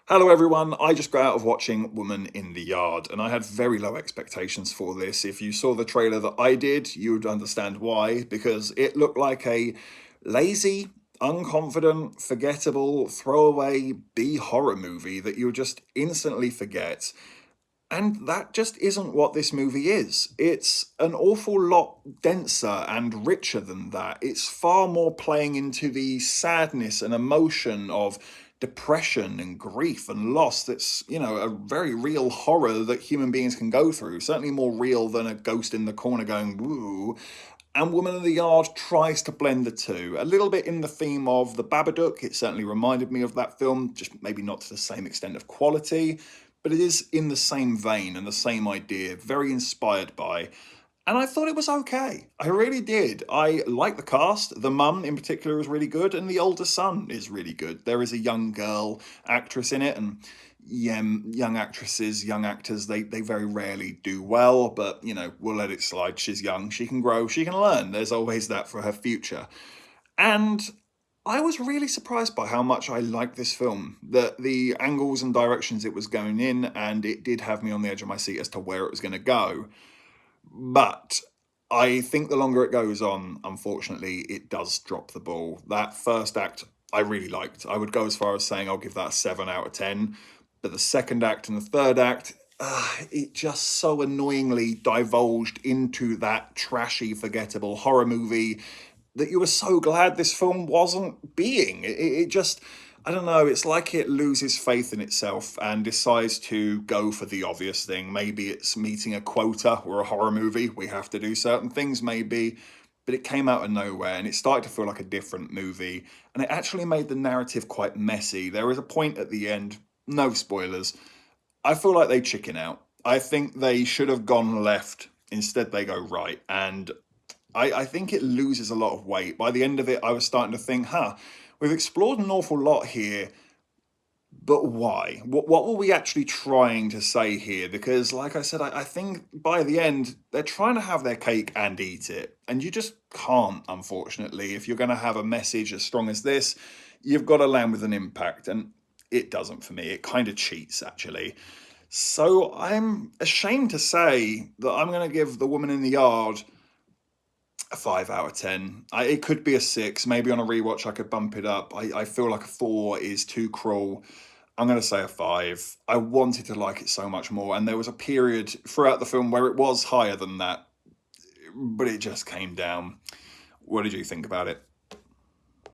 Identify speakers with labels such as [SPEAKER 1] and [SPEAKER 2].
[SPEAKER 1] Hello everyone, I just got out of watching Woman in the Yard and I had very low expectations for this. If you saw the trailer that I did, you would understand why, because it looked like a lazy, unconfident, forgettable, throwaway B horror movie that you would just instantly forget. And that just isn't what this movie is. It's an awful lot denser and richer than that. It's far more playing into the sadness and emotion of depression and grief and loss that's, a very real horror that human beings can go through. Certainly more real than a ghost in the corner going, woo. And Woman in the Yard tries to blend the two. A little bit in the theme of The Babadook. It certainly reminded me of that film, just maybe not to the same extent of quality, but it is in the same vein and the same idea, very inspired by. And I thought it was okay. I really did. I like the cast. The mum in particular is really good, and the older son is really good. There is a young girl actress in it, and yeah, young actresses, young actors, they very rarely do well, but we'll let it slide. She's young, she can grow, she can learn. There's always that for her future. And I was really surprised by how much I liked this film. The angles and directions it was going in, and it did have me on the edge of my seat as to where it was going to go. But I think the longer it goes on, unfortunately, it does drop the ball. That first act I really liked. I would go as far as saying I'll give that a 7 out of 10. But the second act and the third act, it just so annoyingly divulged into that trashy, forgettable horror movie that you were so glad this film wasn't being. It just, I don't know, it's like it loses faith in itself and decides to go for the obvious thing. Maybe it's meeting a quota. We're a horror movie, we have to do certain things, maybe. But it came out of nowhere and it started to feel like a different movie. And it actually made the narrative quite messy. There is a point at the end, no spoilers. I feel like they chicken out. I think they should have gone left. Instead, they go right. And I think it loses a lot of weight. By the end of it, I was starting to think, we've explored an awful lot here, but why? What were we actually trying to say here? Because, like I said, I think by the end, they're trying to have their cake and eat it. And you just can't, unfortunately. If you're going to have a message as strong as this, you've got to land with an impact. And it doesn't for me. It kind of cheats, actually. So I'm ashamed to say that I'm going to give The Woman in the Yard a 5 out of 10. It could be a 6. Maybe on a rewatch I could bump it up. I feel like a 4 is too cruel. I'm going to say a 5. I wanted to like it so much more, and there was a period throughout the film where it was higher than that, but it just came down. What did you think about it?